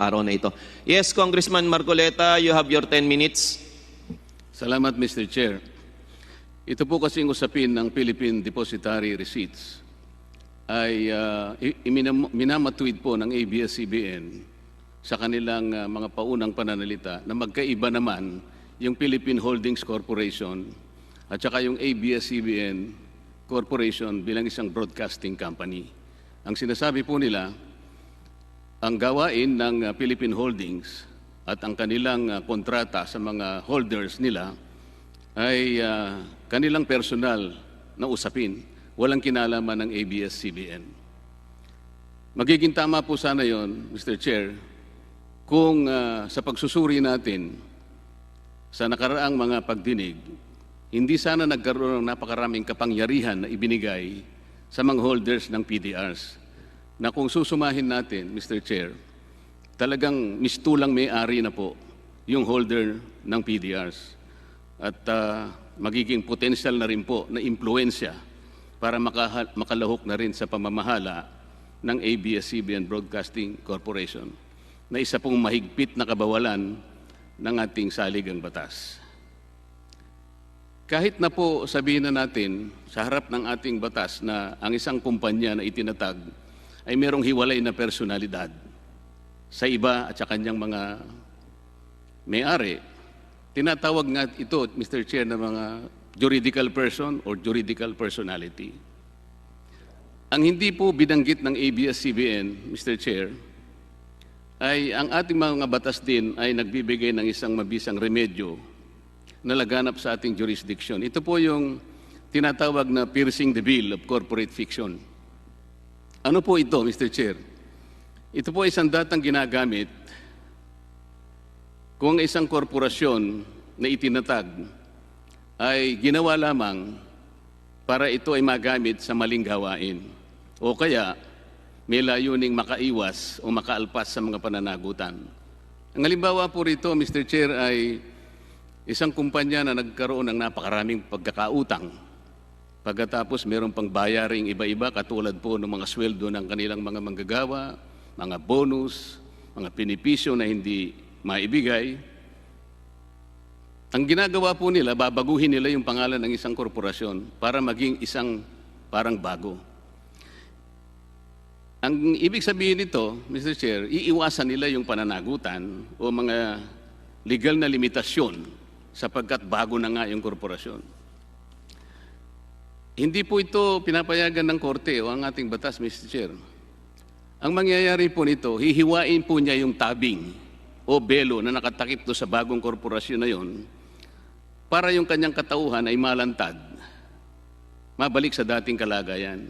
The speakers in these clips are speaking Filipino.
araw na ito. Yes, Congressman Marcoleta, you have your 10 minutes. Salamat, Mr. Chair. Ito po kasing usapin ng Philippine Depositary Receipts ay minamatuwid po ng ABS-CBN sa kanilang mga paunang pananalita na magkaiba naman yung Philippine Holdings Corporation at saka yung ABS-CBN Corporation bilang isang broadcasting company. Ang sinasabi po nila, ang gawain ng Philippine Holdings at ang kanilang kontrata sa mga holders nila ay kanilang personal na usapin. Walang kinalaman ng ABS-CBN. Magiging tama po sana yon, Mr. Chair, kung sa pagsusuri natin sa nakaraang mga pagdinig, hindi sana nagkaroon ng napakaraming kapangyarihan na ibinigay sa mga holders ng PDRs na kung susumahin natin, Mr. Chair, talagang mistulang may-ari na po yung holder ng PDRs at magiging potential na rin po na impluensya para makalahok na rin sa pamamahala ng ABS-CBN Broadcasting Corporation na isa pong mahigpit na kabawalan ng ating saligang batas. Kahit na po sabihin na natin sa harap ng ating batas na ang isang kumpanya na itinatag ay merong hiwalay na personalidad sa iba at sa kanyang mga may-ari, tinatawag nga ito, Mr. Chair, na mga juridical person or juridical personality. Ang hindi po binanggit ng ABS-CBN, Mr. Chair, ay ang ating mga batas din ay nagbibigay ng isang mabisang remedyo na laganap sa ating jurisdiction. Ito po yung tinatawag na piercing the veil of corporate fiction. Ano po ito, Mr. Chair? Ito po ay isang datang ginagamit kung isang korporasyon na itinatag ay ginawa lamang para ito ay magamit sa maling gawain o kaya may layuning makaiwas o makaalpas sa mga pananagutan. Ang halimbawa po rito, Mr. Chair, ay isang kumpanya na nagkaroon ng napakaraming pagkakautang. Pagkatapos mayroong pang bayaring iba-iba katulad po ng mga sweldo ng kanilang mga manggagawa, mga bonus, mga benepisyo na hindi maibigay. Ang ginagawa po nila, babaguhin nila yung pangalan ng isang korporasyon para maging isang parang bago. Ang ibig sabihin nito, Mr. Chair, iiwasan nila yung pananagutan o mga legal na limitasyon sapagkat bago na nga yung korporasyon. Hindi po ito pinapayagan ng korte o ang ating batas, Mr. Chair. Ang mangyayari po nito, hihiwain po niya yung tabing o belo na nakatakip do sa bagong korporasyon na yon para yung kanyang katauhan ay malantad, mabalik sa dating kalagayan.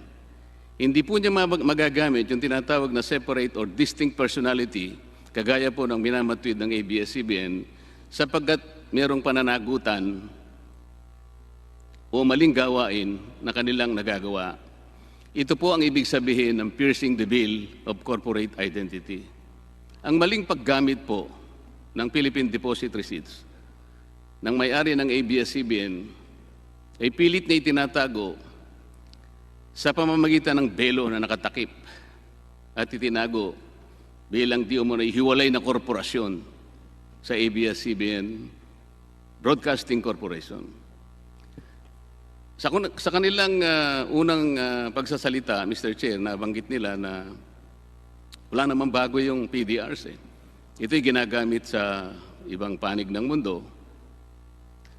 Hindi po niya magagamit yung tinatawag na separate or distinct personality, kagaya po ng minamatuwid ng ABS-CBN, sapagkat mayroong pananagutan o maling gawain na kanilang nagagawa. Ito po ang ibig sabihin ng piercing the veil of corporate identity. Ang maling paggamit po ng Philippine Deposit Receipts ng may-ari ng ABS-CBN ay pilit na itinatago sa pamamagitan ng belo na nakatakip at itinago bilang di umano'y hiwalay na korporasyon sa ABS-CBN Broadcasting Corporation. Sa kanilang unang pagsasalita, Mr. Chair, nabanggit nila na wala namang bago yung PDRs. Ito'y ginagamit sa ibang panig ng mundo.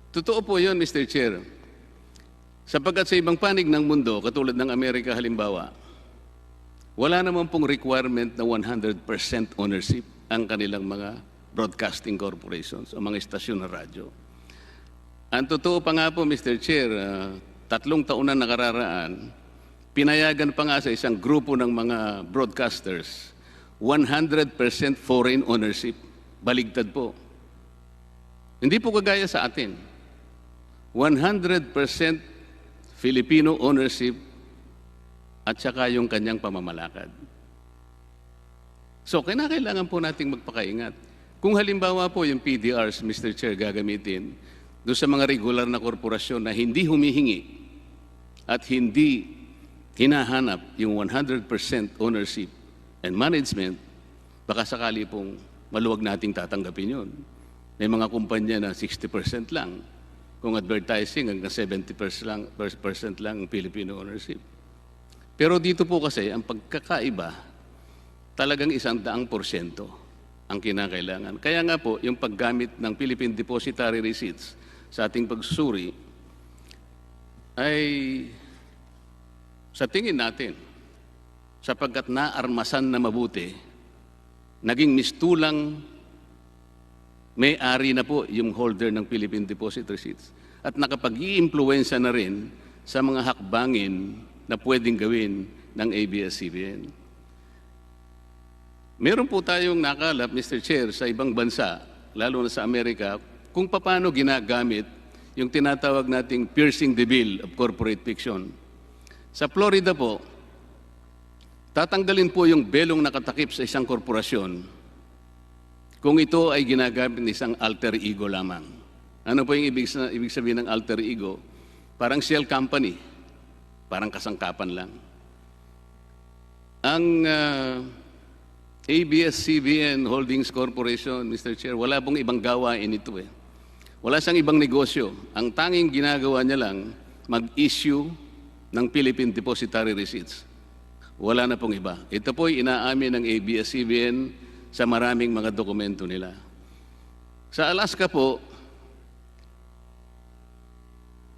Totoo po yun, Mr. Chair. Sapagkat sa ibang panig ng mundo, katulad ng Amerika halimbawa, wala naman pong requirement na 100% ownership ang kanilang mga broadcasting corporations o mga istasyon na radyo. Ang totoo pa nga po, Mr. Chair, 3 taon na nakararaan, pinayagan pa nga sa isang grupo ng mga broadcasters, 100% foreign ownership. Baligtad po. Hindi po kagaya sa atin. 100% Filipino ownership at saka yung kanyang pamamalakad. So, kailangan po nating magpakaingat. Kung halimbawa po yung PDRs, Mr. Chair, gagamitin doon sa mga regular na korporasyon na hindi humihingi at hindi hinahanap yung 100% ownership and management, Baka sakali pong maluwag nating tatanggapin yun. May mga kumpanya na 60% lang. Kung advertising, hanggang 70% lang ang Filipino ownership. Pero dito po kasi, ang pagkakaiba, talagang 100% ang kinakailangan. Kaya nga po, yung paggamit ng Philippine Depositary Receipts sa ating pagsusuri ay sa tingin natin, sapagkat naarmasan na mabuti, naging mistulang may-ari na po yung holder ng Philippine Deposit Receipts at nakapag-i-impluwensya na rin sa mga hakbangin na pwedeng gawin ng ABS-CBN. Meron po tayong nakalap, Mr. Chair, sa ibang bansa, lalo na sa Amerika, kung paano ginagamit yung tinatawag nating piercing the veil of corporate fiction. Sa Florida po, tatanggalin po yung belong nakatakip sa isang korporasyon kung ito ay ginagamit ng isang alter ego lamang. Ano po yung ibig sabihin ng alter ego? Parang shell company, parang kasangkapan lang. Ang ABS-CBN Holdings Corporation, Mr. Chair, wala pong ibang gawain ito eh. Wala siyang ibang negosyo. Ang tanging ginagawa niya lang, mag-issue ng Philippine Depositary Receipts. Wala na pong iba. Ito po'y inaamin ng ABS-CBN sa maraming mga dokumento nila. Sa Alaska po,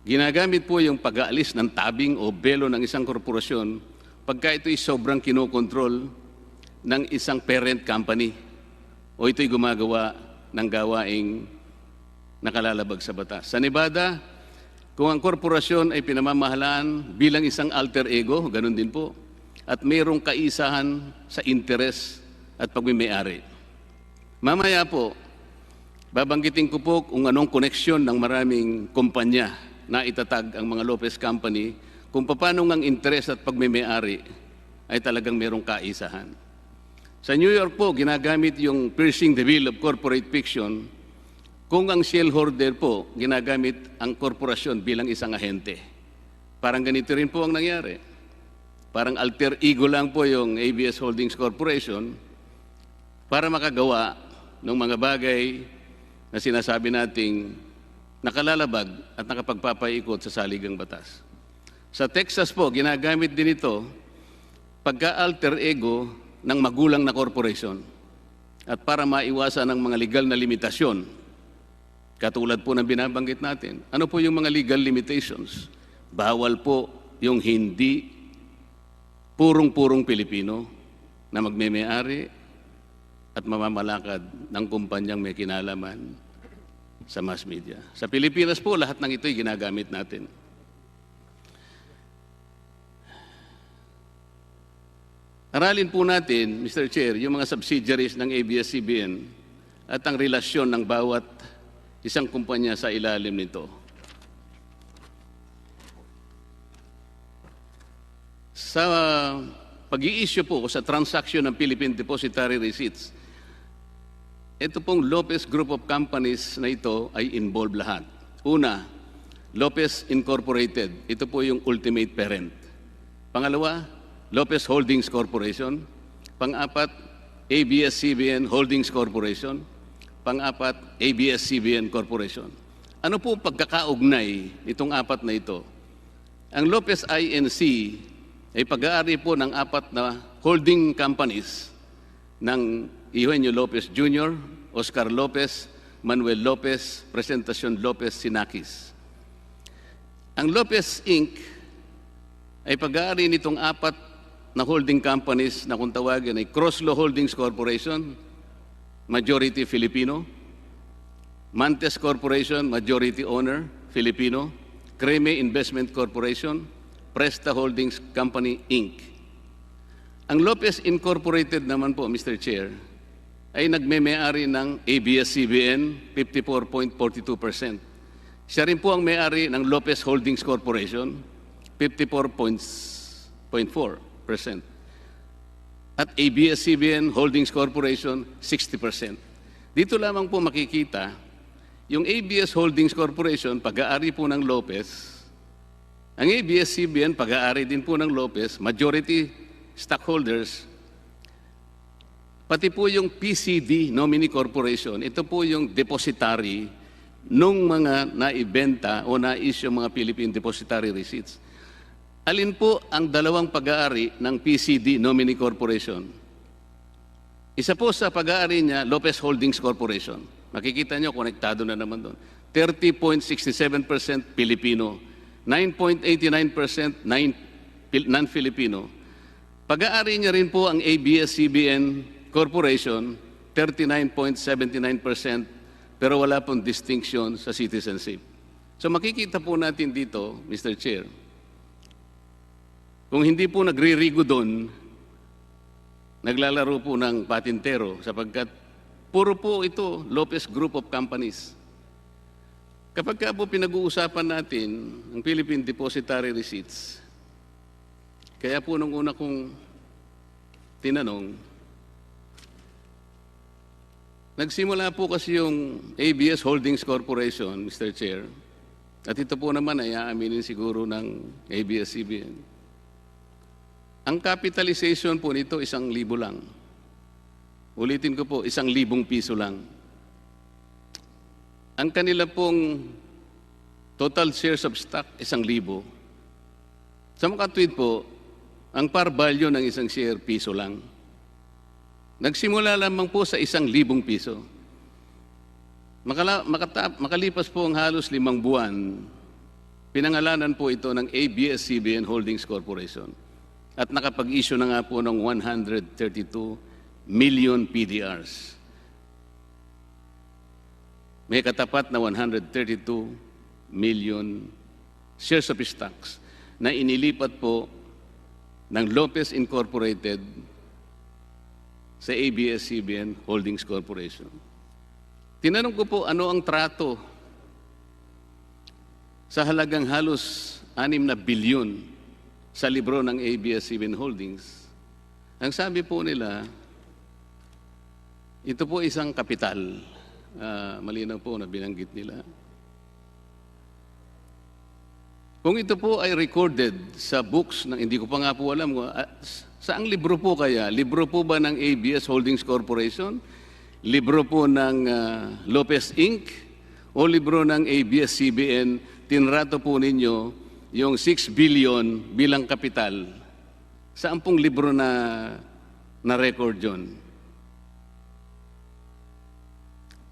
ginagamit po yung pag-aalis ng tabing o belo ng isang korporasyon pagka ito'y sobrang kinokontrol ng isang parent company o ito'y gumagawa ng gawaing nakalalabag sa batas. Sa Nevada, kung ang korporasyon ay pinamamahalaan bilang isang alter ego, ganun din po, at mayroong kaisahan sa interes at pagmimayari. Mamaya po, babanggitin ko po kung anong koneksyon ng maraming kumpanya na itatag ang mga Lopez Company, kung paano ang interes at pagmimayari ay talagang mayroong kaisahan. Sa New York po, ginagamit yung piercing the veil of corporate fiction kung ang shareholder po ginagamit ang korporasyon bilang isang ahente. Parang ganito rin po ang nangyari. Parang alter ego lang po yung ABS Holdings Corporation para makagawa ng mga bagay na sinasabi nating nakalalabag at nakapagpapaikot sa saligang batas. Sa Texas po, ginagamit din ito pagka-alter ego ng magulang na corporation at para maiwasan ang mga legal na limitasyon, katulad po ng binabanggit natin. Ano po yung mga legal limitations? Bawal po yung hindi purong-purong Pilipino na magme-may-ari at mamamalakad ng kumpanyang may kinalaman sa mass media. Sa Pilipinas po, lahat ng ito'y ginagamit natin. Aralin po natin, Mr. Chair, yung mga subsidiaries ng ABS-CBN at ang relasyon ng bawat isang kumpanya sa ilalim nito. Sa pag-i-issue po sa transaction ng Philippine Depositary Receipts, ito pong Lopez Group of Companies na ito ay involved lahat. Una, Lopez Incorporated. Ito po yung ultimate parent. Pangalawa, Lopez Holdings Corporation. Pang-apat, ABS-CBN Holdings Corporation. Pang-apat, ABS-CBN Corporation. Ano po pagkakaugnay nitong apat na ito? Ang Lopez INC ay pag-aari po ng apat na holding companies ng Eugenio Lopez Jr., Oscar Lopez, Manuel Lopez, Presentacion Lopez Sinakis. Ang Lopez Inc. ay pag-aari nitong apat na holding companies na kung tawagin ay Crosslaw Holdings Corporation, majority Filipino, Mantes Corporation, majority owner, Filipino, Creme Investment Corporation, Presta Holdings Company, Inc. Ang Lopez Incorporated naman po, Mr. Chair, ay nagme-may-ari ng ABS-CBN 54.42%. Siya rin po ang may-ari ng Lopez Holdings Corporation 54.4%. At ABS-CBN Holdings Corporation 60%. Dito lamang po makikita yung ABS Holdings Corporation, pag-aari po ng Lopez. Ang ABS-CBN, pag-aari din po ng Lopez, majority stockholders. pati po yung PCD, Nominee Corporation, ito po yung depositary nung mga naibenta o na-issue mga Philippine Depositary Receipts. Alin po ang dalawang pag-aari ng PCD, Nominee Corporation? Isa po sa pag-aari niya, Lopez Holdings Corporation. Makikita nyo, konektado na naman doon. 30.67% Pilipino, 9.89% non-Filipino. Pag-aari niya rin po ang ABS-CBN Corporation, 39.79%, pero wala pong distinction sa citizenship. So makikita po natin dito, Mr. Chair, kung hindi po nagririgo doon, naglalaro po ng patintero sapagkat puro po ito Lopez Group of Companies. Kapag ka po pinag-uusapan natin ang Philippine Depositary Receipts, kaya po nung una kong tinanong, nagsimula po kasi yung ABS Holdings Corporation, Mr. Chair, at ito po naman ay aaminin siguro ng ABS-CBN. Ang capitalization po nito 1,000 lang. Ulitin ko po, 1,000 piso lang. Ang kanila pong total shares of stock, 1,000. Sa makatwid po, ang par value ng isang share, piso lang. Nagsimula lamang po sa 1,000 piso. Makalipas po ang halos 5 buwan, pinangalanan po ito ng ABS-CBN Holdings Corporation. At nakapag-issue na nga po ng 132 million PDRs. May katapat na 132 million shares of stocks na inilipat po ng Lopez Incorporated sa ABS-CBN Holdings Corporation. Tinanong ko po ano ang trato sa halagang halos 6 na bilyon sa libro ng ABS-CBN Holdings. Ang sabi po nila, ito po isang kapital. Malinaw po na binanggit nila. Kung ito po ay recorded sa books, hindi ko pa nga po alam, saang libro po kaya? Libro po ba ng ABS Holdings Corporation? Libro po ng Lopez Inc? O libro ng ABS-CBN? Tinrato po ninyo yung 6 billion bilang kapital. Saan pong libro na record yun?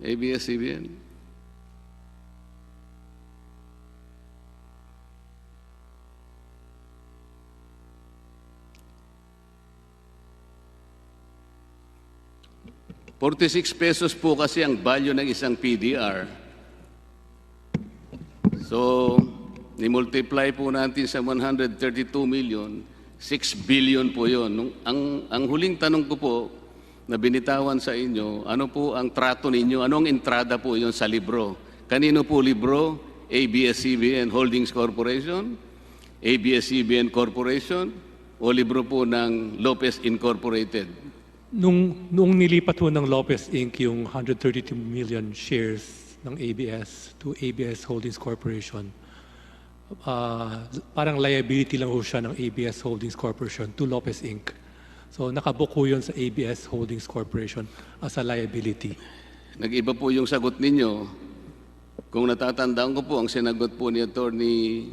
ABS-CBN. ₱46 po kasi ang value ng isang PDR. So, ni-multiply po natin sa 132 million, 6 billion po yun. Ang huling tanong ko po na binitawan sa inyo, ano po ang trato ninyo? Anong entrada po yun sa libro? Kanino po libro? ABS-CBN Holdings Corporation? ABS-CBN Corporation? O libro po ng Lopez Incorporated? Nung nilipat po ng Lopez Inc. yung 132 million shares ng ABS to ABS Holdings Corporation, parang liability lang po siya ng ABS Holdings Corporation to Lopez Inc. So nakabook po yun sa ABS Holdings Corporation as a liability. Nag-iba po yung sagot ninyo. Kung natatandaan ko po, ang sinagot po ni Atty.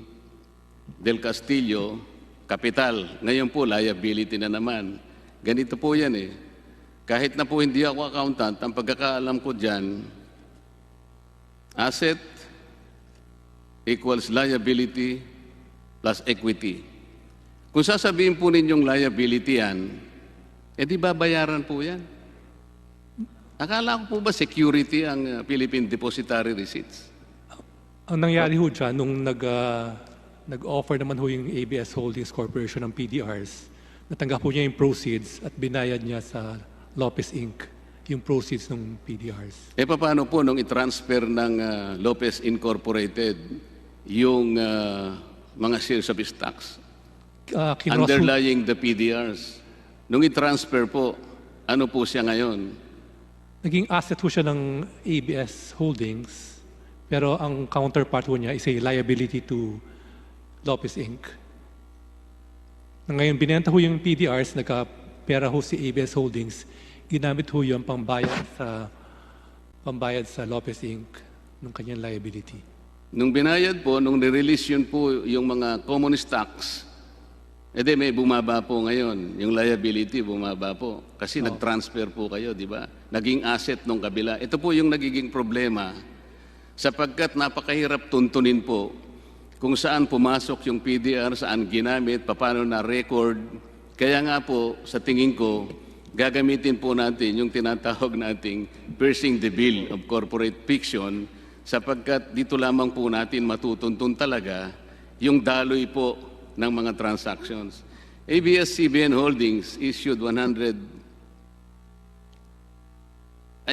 Del Castillo, kapital. Ngayon po, liability na naman. Ganito po yan eh. Kahit na po hindi ako accountant, ang pagkakaalam ko dyan, asset equals liability plus equity. Kung sasabihin po ninyong liability yan, di babayaran po yan. Akala ko po ba security ang Philippine Depositary Receipts? Ang nangyari ho dyan, nung nag-offer naman ho yung ABS Holdings Corporation ng PDRs, natanggap po niya yung proceeds at binayad niya sa Lopez Inc. yung proceeds ng PDRs. Paano po nung i-transfer ng Lopez Incorporated yung mga shares of stocks underlying the PDRs? Nung i-transfer po, ano po siya ngayon? Naging asset po siya ng ABS Holdings, pero ang counterpart po niya is a liability to Lopez Inc. Ngayon, binenta ho yung PDRs, nagka-pera ho si ABS Holdings, ginamit ho yun pambayad sa Lopez Inc. ng kanyang liability. Nung binayad po, nung nirelease yun po yung mga common stocks, may bumaba po ngayon. Yung liability bumaba po. Kasi nag-transfer po kayo, di ba? Naging asset nung kabila. Ito po yung nagiging problema sapagkat napakahirap tuntunin po kung saan pumasok yung PDR, saan ginamit, paano na-record. Kaya nga po, sa tingin ko, gagamitin po natin yung tinatawag nating piercing the veil of corporate fiction sapagkat dito lamang po natin matutuntun talaga yung daloy po ng mga transactions. ABS-CBN Holdings issued 100...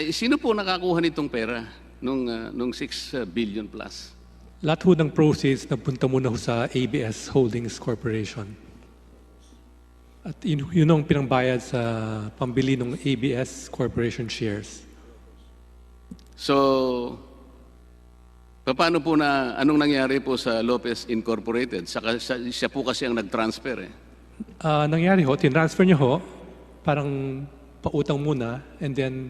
sino po nakakuha nitong pera nung 6 billion plus? Lahat ho ng proceeds nagpunta muna ho sa ABS Holdings Corporation. At yun ang pinangbayad sa pambili ng ABS Corporation shares. So, paano po anong nangyari po sa Lopez Incorporated? Siya po kasi ang nag-transfer eh. Nangyari ho, tinransfer niya ho, parang pautang muna, and then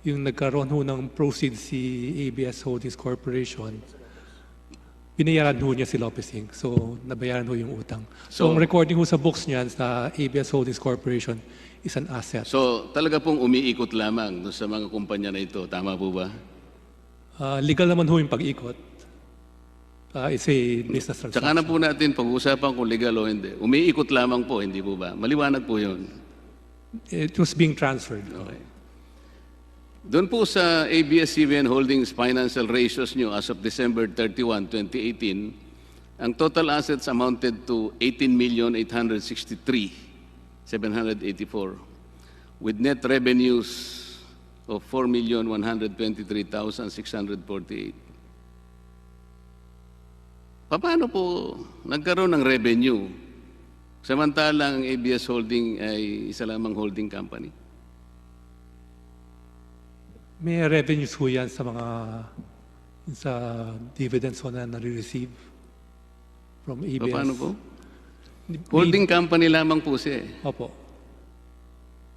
yung nagkaroon ho ng proceeds si ABS Holdings Corporation, binayaran ho niya si Lopez Inc. So, nabayaran ho yung utang. So, ang recording ho sa books niyan sa ABS Holdings Corporation is an asset. So, talaga pong umiikot lamang sa mga kumpanya na ito. Tama po ba? Legal naman ho yung pag-ikot. It's a business transaction. Tsaka na po natin pag-uusapan kung legal o hindi. Umiikot lamang po, hindi po ba? Maliwanag po yun. It was being transferred. Okay. Doon po sa ABS-CBN Holdings financial ratios nyo as of December 31, 2018, ang total assets amounted to 18,863,784 with net revenues of 4,123,648. Paano po nagkaroon ng revenue samantalang ABS Holding ay isa lamang holding company? May revenues ho yan sa dividends ho na nare-receive from ABS. Paano po? Holding company lamang po siya eh. Opo.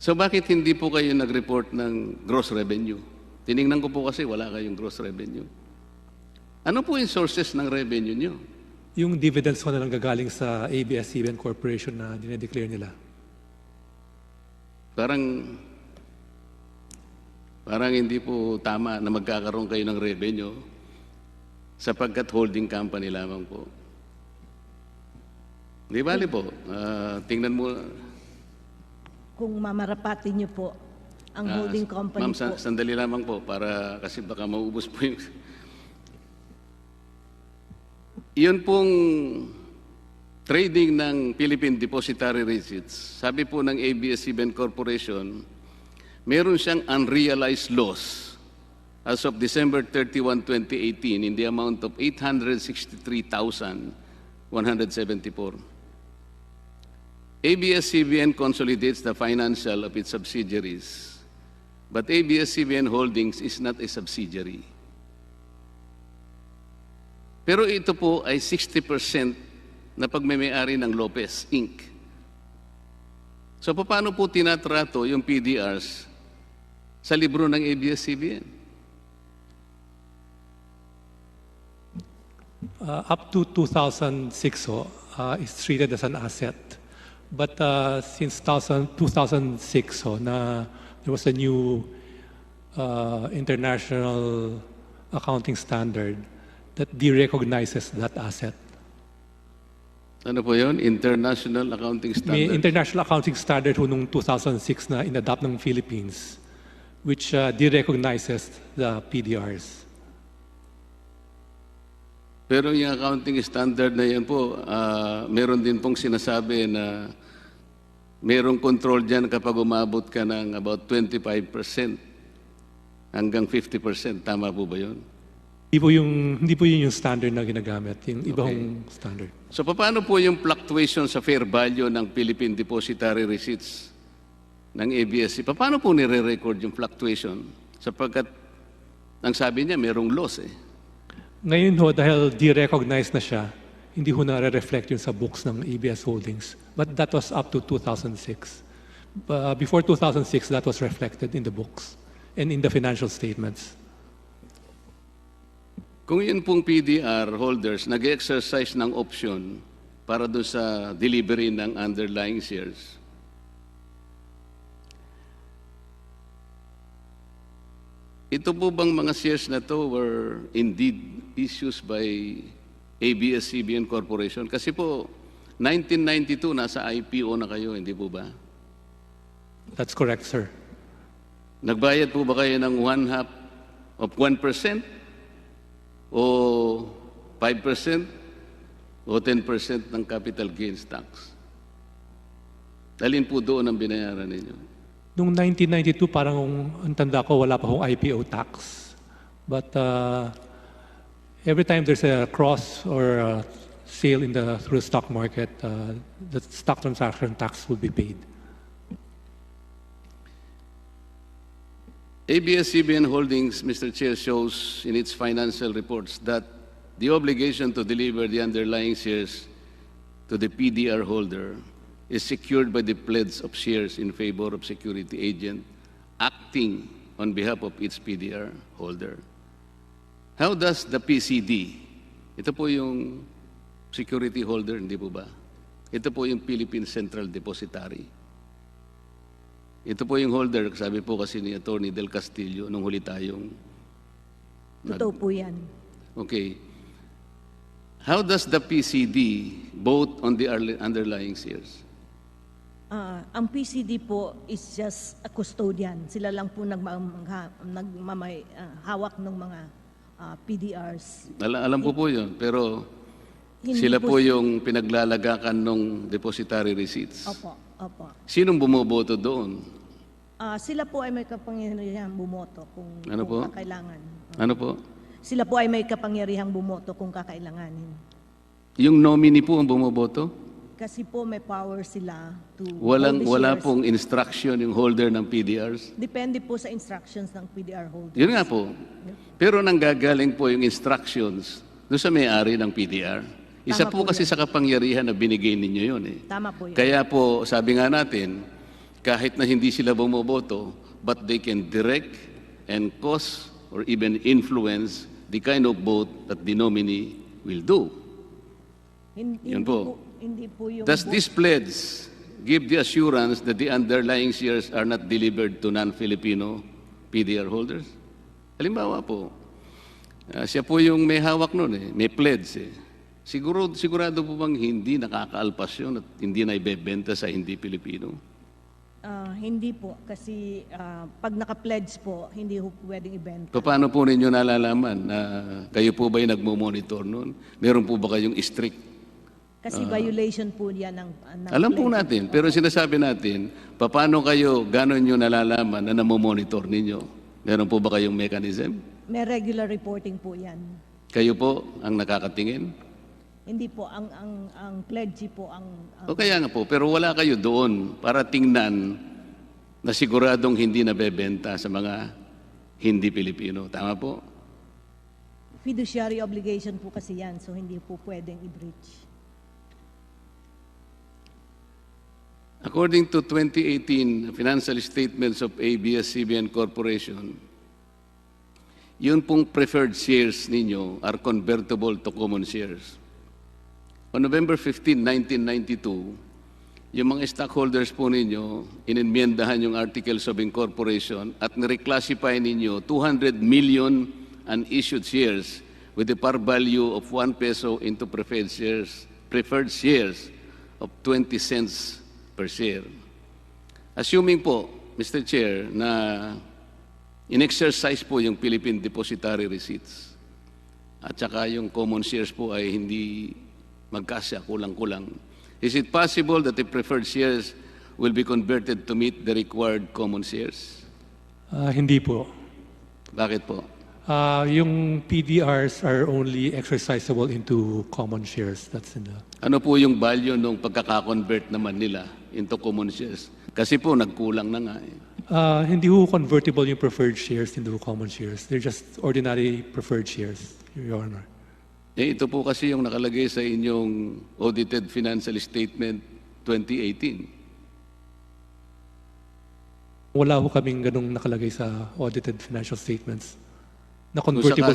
So bakit hindi po kayo nag-report ng gross revenue? Tiningnan ko po kasi wala kayong gross revenue. Ano po yung sources ng revenue nyo? Yung dividends ho na nanggagaling sa ABS-CBN Corporation na dinedeclare nila. Parang hindi po tama na magkakaroon kayo ng revenue sapagkat holding company lamang po. Di bali po. Tingnan mo. Kung mamarapatin niyo po ang holding company ma'am, po. sandali lamang po para kasi baka maubos po yung... Yun pong trading ng Philippine Depositary Receipts, sabi po ng ABS-CBN Corporation, meron siyang unrealized loss as of December 31, 2018 in the amount of 863,174. ABS-CBN consolidates the financial of its subsidiaries, but ABS-CBN Holdings is not a subsidiary. Pero ito po ay 60% na pagmamay-ari ng Lopez Inc. So paano po tinatrato yung PDRs sa libro ng ABS-CBN? Up to 2006 is treated as an asset. But since 2006 there was a new international accounting standard that de-recognizes that asset. Ano po yun? International Accounting Standard? May international accounting standard ho noong 2006 na in-adopt ng Philippines which de-recognizes the PDRs. Pero yung accounting standard na yan po, meron din pong sinasabi na merong control dyan kapag umabot ka ng about 25% hanggang 50%. Tama po ba yun? Hindi po yun yung standard na ginagamit, yung ibang standard. So paano po yung fluctuation sa fair value ng Philippine Depositary Receipts ng ABS? Paano po nire-record yung fluctuation? Sapagkat ang sabi niya merong loss eh. Ngayon ho, dahil de-recognize na siya, hindi ho na-reflect yun sa books ng ABS Holdings. But that was up to 2006. Before 2006, that was reflected in the books and in the financial statements. Kung yun pong PDR holders nag-exercise ng option para doon sa delivery ng underlying shares, ito po bang mga shares na to were indeed issues by ABS-CBN Corporation? Kasi po, 1992, nasa IPO na kayo, hindi po ba? That's correct, sir. Nagbayad po ba kayo ng 1/2 of 1%? O 5% o 10% ng capital gains tax? Alin po doon ang binayaran ninyo? Noong 1992, parang ang tanda ko, wala pa akong IPO tax. But every time there's a cross or a sale through the stock market, the stock transaction tax will be paid. ABS-CBN Holdings, Mr. Chair, shows in its financial reports that the obligation to deliver the underlying shares to the PDR holder is secured by the pledge of shares in favor of security agent acting on behalf of its PDR holder. How does the PCD, ito po yung security holder, hindi po ba? Ito po yung Philippine Central Depository. Ito po yung holder, sabi po kasi ni Atty. Del Castillo, nung huli tayong... Totoo po yan. Okay. How does the PCD vote on the underlying shares? Ang PCD po is just a custodian. Sila lang po hawak ng mga PDRs. Alam ko po yun, pero Hindi sila po po yung pinaglalagakan ng depository receipts. Opo. Sinong bumoboto doon? Sila po ay may kapangyarihang bumoto kung kakailangan. Ano po? Sila po ay may kapangyarihang bumoto kung kakailanganin. Yung nominee po ang bumoboto? Kasi po may power sila to Wala hold the shares. pong instruction yung holder ng PDRs? Depende po sa instructions ng PDR holder. Yun nga po. Pero nanggagaling po yung instructions doon sa may-ari ng PDR. Isa Tama po po kasi sa kapangyarihan na binigay ninyo yun eh. Tama po yun. Kaya po, sabi nga natin, kahit na hindi sila bumoboto, but they can direct and cause or even influence the kind of vote that the nominee will do. Yun po. Hindi po yung Does this pledge give the assurance that the underlying shares are not delivered to non-Filipino PDR holders? Halimbawa po, siya po yung may hawak nun eh, may pledge eh. Sigurado po bang hindi nakakaalpas yun at hindi na ibebenta sa hindi Pilipino? Hindi po. Kasi pag naka-pledge po, hindi po pwedeng ibenta. Paano po ninyo nalalaman na kayo po ba'y nagmo-monitor nun? Meron po ba kayong strict? Kasi violation po yan ng Alam po pledge. natin, pero sinasabi natin, paano kayo, gano'n nyo nalalaman na namomonitor ninyo? Meron po ba kayong mechanism? May regular reporting po yan. Kayo po ang nakakatingin? Hindi po. Ang pledge po ang... O kaya nga po, pero wala kayo doon para tingnan na siguradong hindi nabebenta sa mga hindi Pilipino. Tama po? Fiduciary obligation po kasi yan, so hindi po pwedeng i-breach. According to 2018 financial statements of ABS-CBN Corporation, yun pong preferred shares ninyo are convertible to common shares. On November 15, 1992, yung mga stockholders po ninyo, inimyendahan yung Articles of Incorporation at nireclassify ninyo 200 million unissued shares with a par value of 1 peso into preferred shares of 20 cents per share. Assuming po, Mr. Chair, na in-exercise po yung Philippine Depository Receipts at saka yung common shares po ay hindi magkasya, kulang-kulang. Is it possible that the preferred shares will be converted to meet the required common shares? Hindi po. Bakit po? Yung PDRs are only exercisable into common shares. That's in the... Ano po yung value nung pagkaka-convert naman nila into common shares? Kasi po nagkulang na nga eh. Hindi ho convertible yung preferred shares into common shares. They're just ordinary preferred shares, Your Honor. Eh, ito po kasi yung nakalagay sa inyong audited financial statement 2018. Wala ho kaming ganung nakalagay sa audited financial statements. Na convertible ho